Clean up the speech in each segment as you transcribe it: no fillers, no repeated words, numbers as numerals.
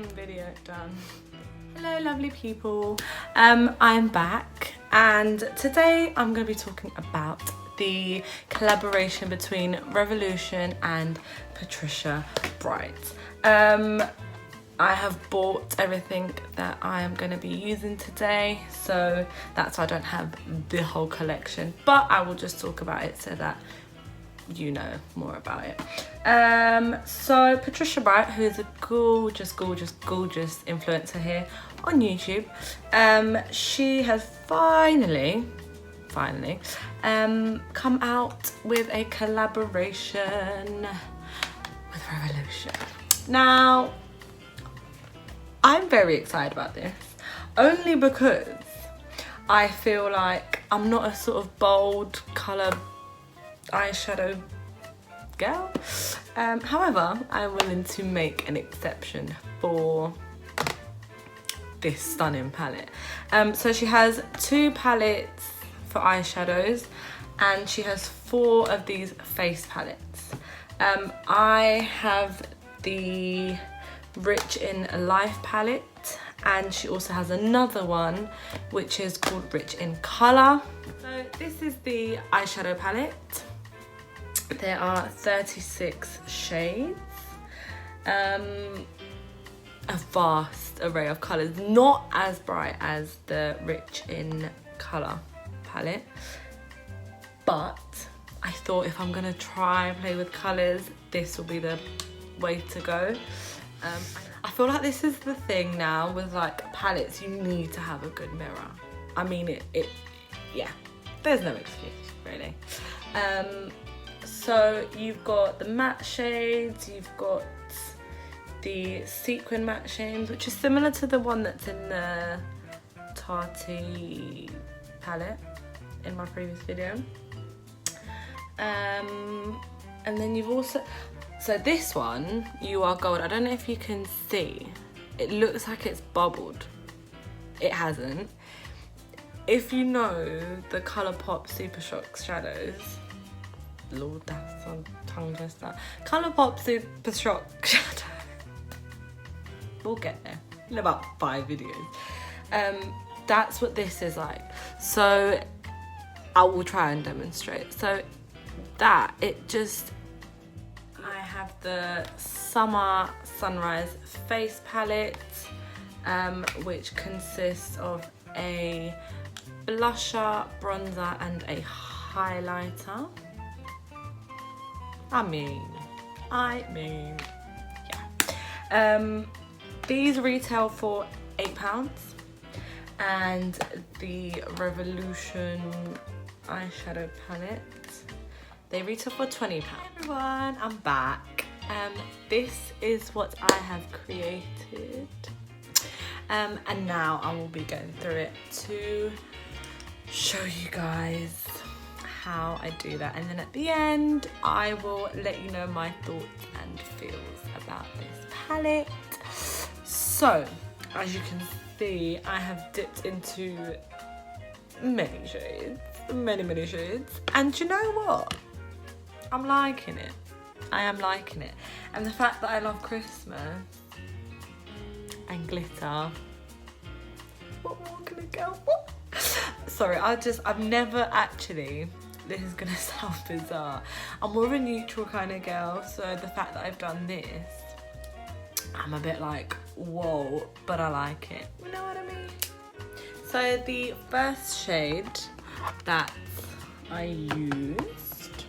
Video done. Hello lovely people, I'm back and today I'm going to be talking about the collaboration between Revolution and Patricia Bright. I have bought everything that I am going to be using today, so that's why I don't have the whole collection, but I will just talk about it so that you know more about it. So Patricia Bright, who is a gorgeous influencer here on YouTube, she has finally come out with a collaboration with Revolution. Now I'm very excited about this, only because I feel like I'm not a sort of bold colour eyeshadow girl. However, I'm willing to make an exception for this stunning palette. So she has 2 palettes for eyeshadows and she has 4 of these face palettes. I have the Rich in Life palette and she also has another one which is called Rich in Colour. So this is the eyeshadow palette. There are 36 shades, a vast array of colours, not as bright as the Rich in Colour palette, but I thought if I'm gonna try and play with colours, this will be the way to go. I feel like this is the thing now with like palettes, you need to have a good mirror. I mean yeah, there's no excuse really. So you've got the matte shades, you've got the sequin matte shades, which is similar to the one that's in the Tati palette in my previous video. And then you've also, so this one, You Are Gold, I don't know if you can see, it looks like it's bubbled. It hasn't. If you know the Colourpop Super Shock shadows, Lord, that's a tongue twister. Colourpop Super Shock shadow. We'll get there in about 5 videos. That's what this is like. So I will try and demonstrate. So that, it just, I have the Summer Sunrise face palette, which consists of a blusher, bronzer and a highlighter. I mean, yeah. These retail for £8 and the Revolution eyeshadow palette, they retail for £20. Everyone, I'm back. This is what I have created. And now I will be going through it to show you guys how I do that, and then at the end I will let you know my thoughts and feels about this palette. So as you can see, I have dipped into many shades, and you know what, I'm liking it. I am liking it, and the fact that I love Christmas and glitter, what more can a girl want? Sorry, I've never actually, this is gonna sound bizarre, I'm more of a neutral kind of girl, so the fact that I've done this, I'm a bit like, whoa, but I like it. You know what I mean? So the first shade that I used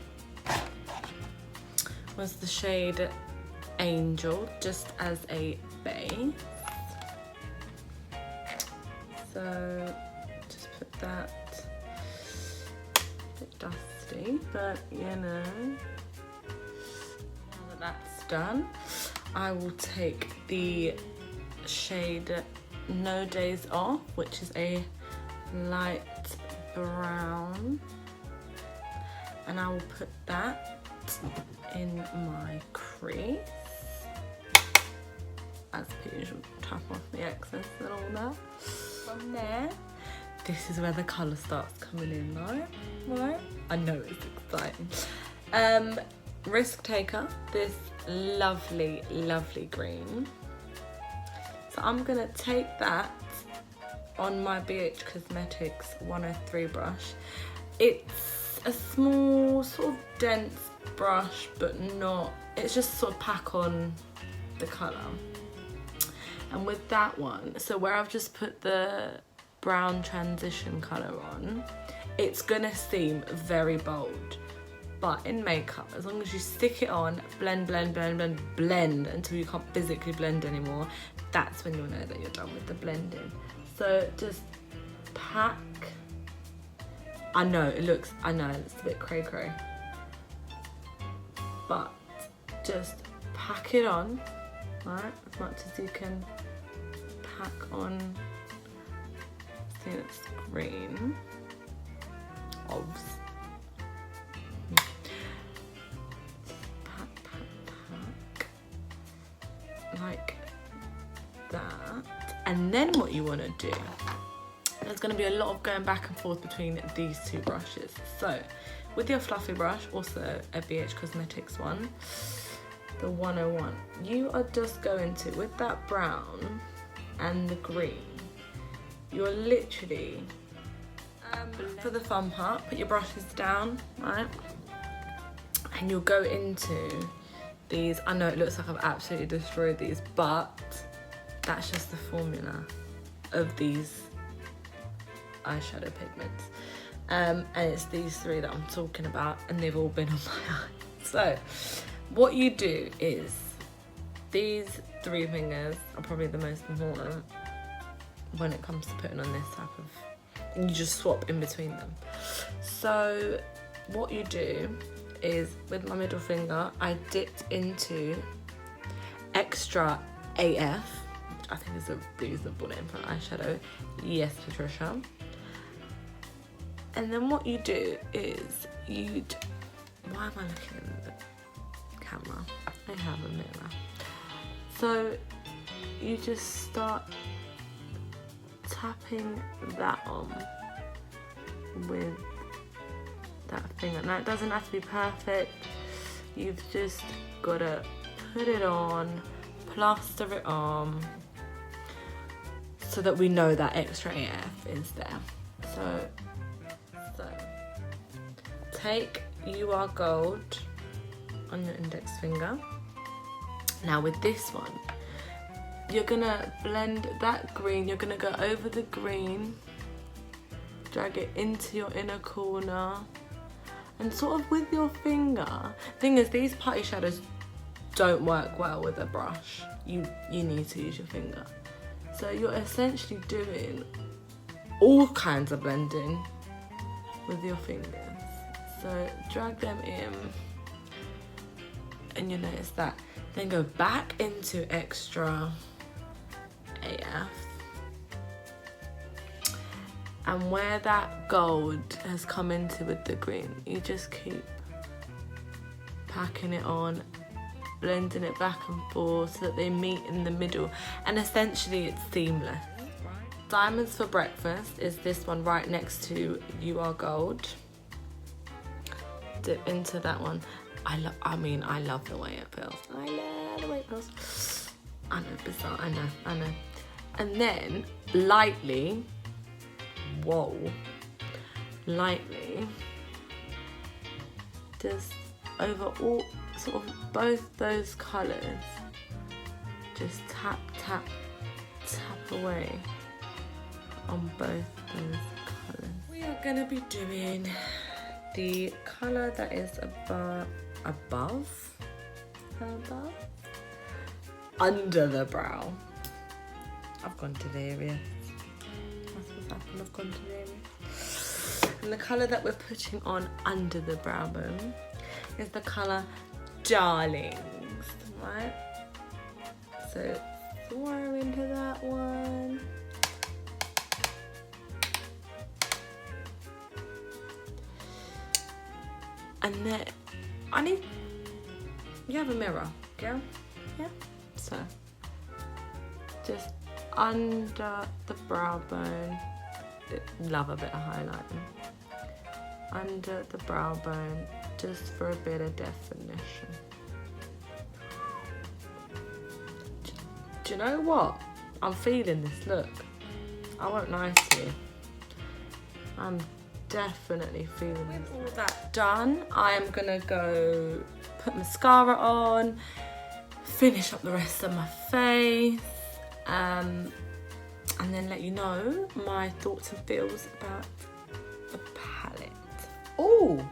was the shade Angel, just as a base. So just put that, a bit dusty, but you know. Now that that's done, I will take the shade No Days Off, which is a light brown, and I will put that in my crease. As per usual, tap off the excess and all that. From there, this is where the colour starts coming in, right? I know it's exciting. Risk Taker, this lovely green. So I'm gonna take that on my BH Cosmetics 103 brush. It's a small, sort of dense brush, but not, it's just sort of pack on the colour. And with that one, so where I've just put the brown transition colour on, it's gonna seem very bold. But in makeup, as long as you stick it on, blend, blend, blend, blend, blend until you can't physically blend anymore, that's when you'll know that you're done with the blending. So just pack. I know it's a bit cray cray, but just pack it on, right? As much as you can pack on. I think it's green. Obs. Pack. Like that. And then what you want to do, there's going to be a lot of going back and forth between these two brushes. So with your fluffy brush, also a BH Cosmetics one, the 101, you are just going to, with that brown and the green, you're literally, for the fun part, put your brushes down, right? And you'll go into these. I know it looks like I've absolutely destroyed these, but that's just the formula of these eyeshadow pigments. And it's these three that I'm talking about, and they've all been on my eyes. So what you do is, these three fingers are probably the most important when it comes to putting on this type of, and you just swap in between them. So what you do is, with my middle finger, I dipped into Extra AF, which I think is a reasonable name for an eyeshadow. Yes, Patricia. And then what you do is why am I looking in the camera? I have a mirror. So you just start tapping that on with that finger. Now it doesn't have to be perfect. You've just got to put it on, plaster it on, so that we know that Extra AF is there. So take You Are Gold on your index finger. Now with this one, you're gonna blend that green, you're gonna go over the green, drag it into your inner corner, and sort of with your finger. Thing is, these putty shadows don't work well with a brush. You need to use your finger. So you're essentially doing all kinds of blending with your fingers. So drag them in, and you notice that. Then go back into Extra AF, and where that gold has come into with the green, you just keep packing it on, blending it back and forth so that they meet in the middle, and essentially it's seamless. Diamonds for Breakfast is this one right next to You Are Gold. Dip into that one. I love the way it feels. I love the way it feels. I know, bizarre, I know. And then lightly, just over all, sort of both those colours, just tap, tap, tap away on both those colours. We are gonna be doing the colour that is under the brow. I've gone delirious. That's what's happened, I've gone delirious. And the colour that we're putting on under the brow bone is the colour Darlings, right? So swirl into that one. And then you have a mirror, yeah? Yeah? So just under the brow bone, love a bit of highlighting. Under the brow bone, just for a bit of definition. Do you know what? I'm feeling this look. I won't lie to you. I'm definitely feeling it. With all that done, I am gonna go put mascara on, finish up the rest of my face, and then let you know my thoughts and feels about the palette. Oh,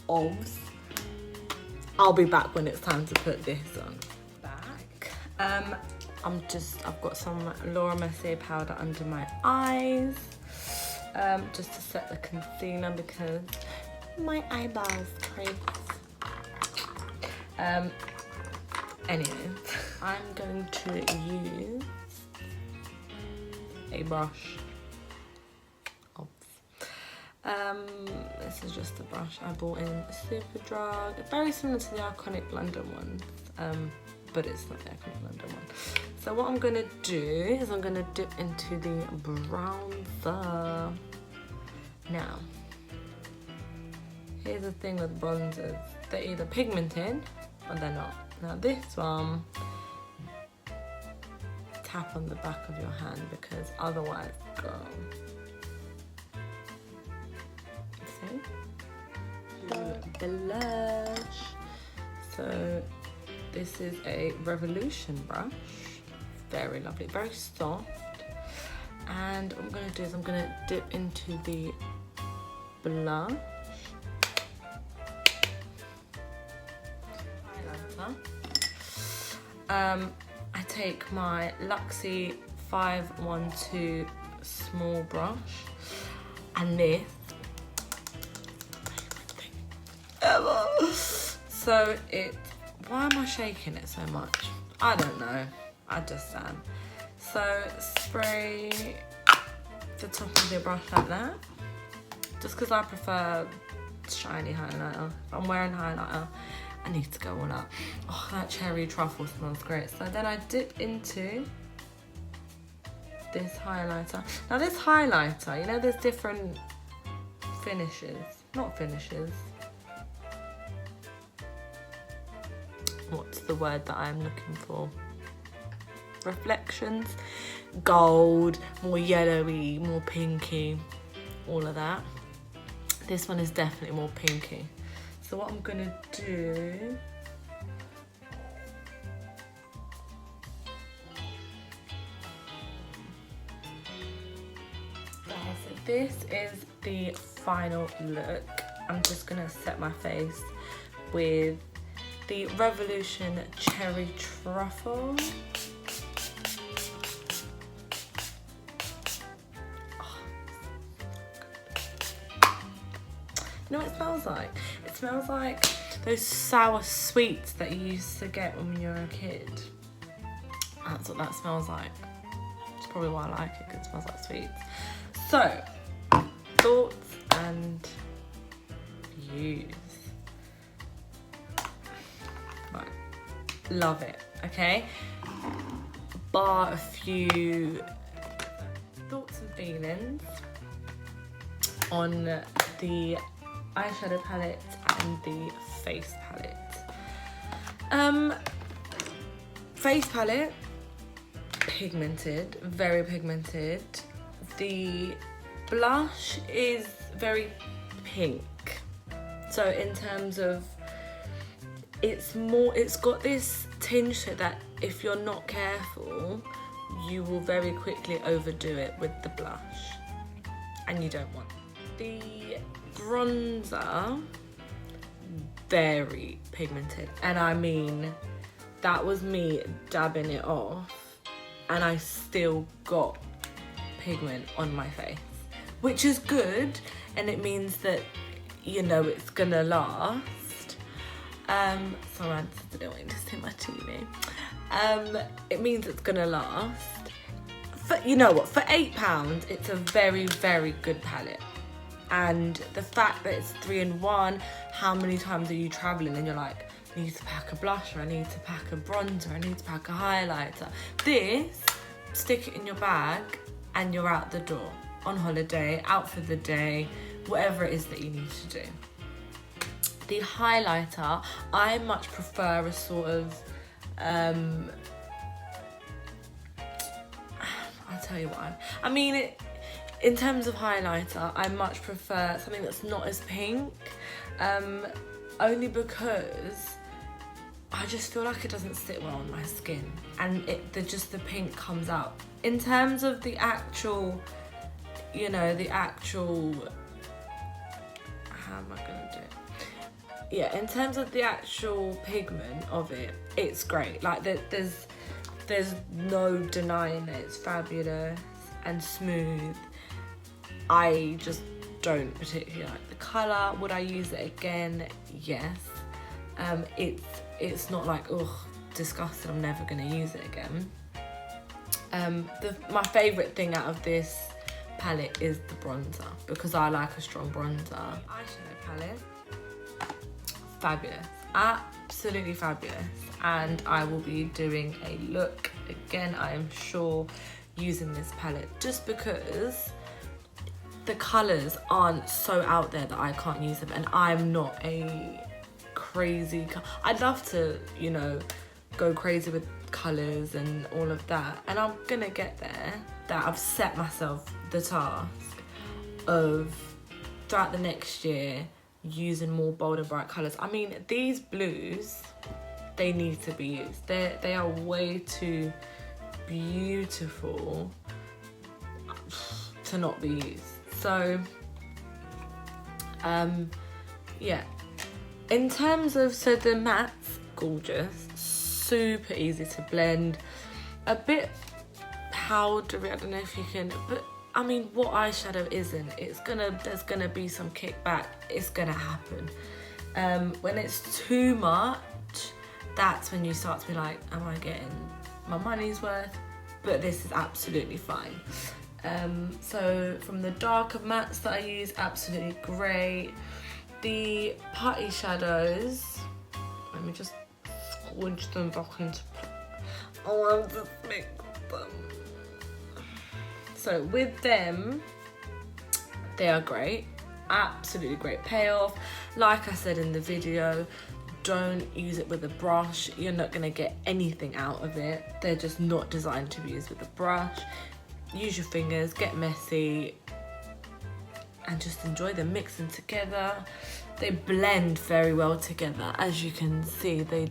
obvs. I'll be back when it's time to put this on. Back. I've got some Laura Mercier powder under my eyes, just to set the concealer because my eyebrows crease. Anyway, I'm going to use a brush. This is just a brush I bought in Superdrug, very similar to the Iconic London ones, but it's not the Iconic London one. So what I'm gonna do is I'm gonna dip into the bronzer. Now, here's the thing with bronzers, they're either pigmented or they're not. Now this one, tap on the back of your hand because otherwise, girl, see? Blush. So this is a Revolution brush, very lovely, very soft. And what I'm gonna do is I'm gonna dip into the blush. Highlighter. I take my Luxie 512 small brush, and this ever. So why am I shaking it so much? I don't know, I just am. So spray the top of your brush like that, just because I prefer shiny highlighter. If I'm wearing highlighter, I need to go all out. Oh, that cherry truffle smells great. So then I dip into this highlighter. Now this highlighter, you know, there's different finishes, not finishes. What's the word that I'm looking for? Reflections, gold, more yellowy, more pinky, all of that. This one is definitely more pinky. So what I'm gonna do, so this is the final look. I'm just gonna set my face with the Revolution Cherry Truffle. You know what it smells like? It smells like those sour sweets that you used to get when you were a kid. That's what that smells like. It's probably why I like it, because it smells like sweets. So, thoughts and views. Right, love it, okay? Bar a few thoughts and feelings on the eyeshadow palette and the face palette. Face palette, pigmented, very pigmented. The blush is very pink. So in terms of, it's got this tinge to it that if you're not careful, you will very quickly overdo it with the blush, and you don't want it. The bronzer, very pigmented, and I mean, that was me dabbing it off and I still got pigment on my face, which is good, and it means that, you know, it's gonna last. Sorry, I didn't want you to see my TV. It means it's gonna last. You know what, for £8, it's a very, very good palette. And the fact that it's 3-in-1, how many times are you traveling and you're like, I need to pack a blusher, I need to pack a bronzer, I need to pack a highlighter. This, stick it in your bag and you're out the door, on holiday, out for the day, whatever it is that you need to do. The highlighter, I much prefer a sort of tell you why. I mean, in terms of highlighter, I much prefer something that's not as pink, only because I just feel like it doesn't sit well on my skin, and the pink comes out. In terms of the actual, how am I gonna do it? Yeah, in terms of the actual pigment of it, it's great. Like there's no denying that it's fabulous and smooth. I just don't particularly like the colour. Would I use it again? Yes. It's not like, ugh, disgusting, I'm never gonna use it again. My favourite thing out of this palette is the bronzer, because I like a strong bronzer. Eyeshadow palette, fabulous, absolutely fabulous. And I will be doing a look again, I am sure, using this palette, just because the colours aren't so out there that I can't use them, and I'm not a crazy, I'd love to, go crazy with colours and all of that, and I'm gonna get there. That I've set myself the task of throughout the next year using more bold and bright colours. I mean, these blues, they need to be used. They are way too beautiful to not be used. So yeah, in terms of, so the mattes, gorgeous, super easy to blend, a bit powdery, I don't know if you can, but I mean, what eyeshadow isn't? There's gonna be some kickback, it's gonna happen. When it's too much, that's when you start to be like, am I getting my money's worth? But this is absolutely fine. So from the darker mattes that I use, absolutely great. The putty shadows, let me just squinch them back into place. Oh, I'll just make them. So with them, they are great, absolutely great payoff. Like I said in the video, don't use it with a brush, you're not gonna get anything out of it. They're just not designed to be used with a brush. Use your fingers, get messy, and just enjoy them mixing together. They blend very well together. As you can see, they're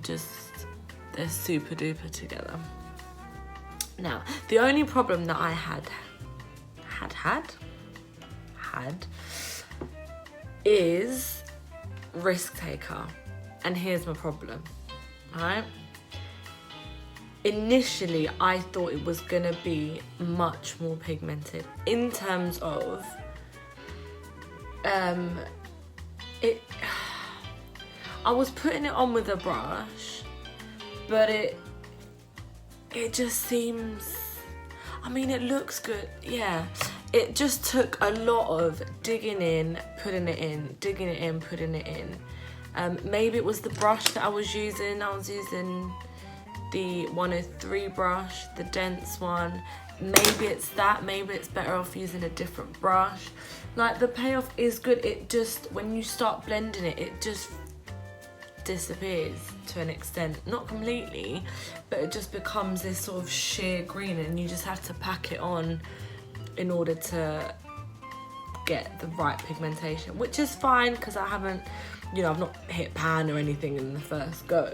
super duper together. Now, the only problem that I had is risk taker. And here's my problem, alright? Initially, I thought it was gonna be much more pigmented in terms of I was putting it on with a brush, but it just seems, I mean, it looks good, yeah. It just took a lot of digging in, putting it in, digging it in, putting it in. Maybe it was the brush that I was using. I was using the 103 brush, the dense one. Maybe it's that, maybe it's better off using a different brush. Like, the payoff is good, it just, when you start blending it, it just disappears to an extent. Not completely, but it just becomes this sort of sheer green, and you just have to pack it on in order to get the right pigmentation, which is fine, because I haven't, I've not hit pan or anything in the first go.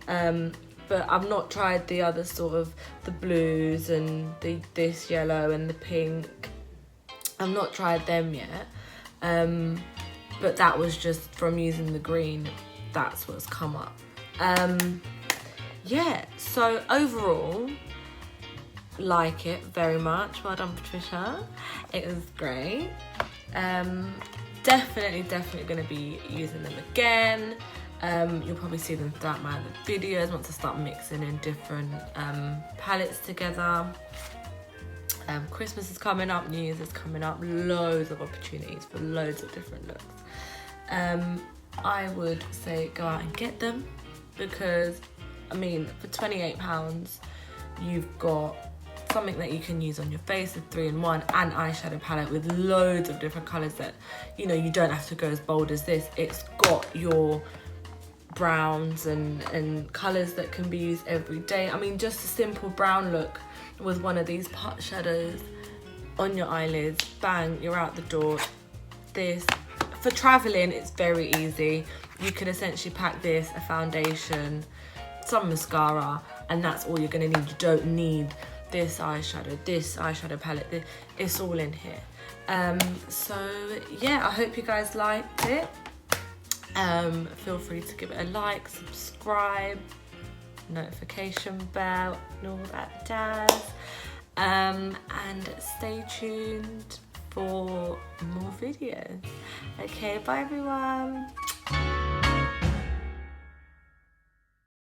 But I've not tried the other sort of, the blues and this yellow and the pink. I've not tried them yet. But that was just from using the green, that's what's come up. Yeah, so overall, like it very much. Well done, Patricia. It was great. Definitely gonna be using them again. You'll probably see them throughout my other videos once I start mixing in different palettes together. Christmas is coming up, New Year's is coming up, loads of opportunities for loads of different looks. I would say go out and get them, because, I mean, for £28, you've got something that you can use on your face, a 3-in-1, and eyeshadow palette with loads of different colours that, you don't have to go as bold as this. It's got your browns and colours that can be used every day. I mean, just a simple brown look with one of these pot shadows on your eyelids, bang, you're out the door. This, for travelling, it's very easy. You could essentially pack this, a foundation, some mascara, and that's all you're gonna need. You don't need this eyeshadow palette, it's all in here. So yeah, I hope you guys liked it. Feel free to give it a like, subscribe, notification bell and all that jazz, and stay tuned for more videos. Okay, bye everyone.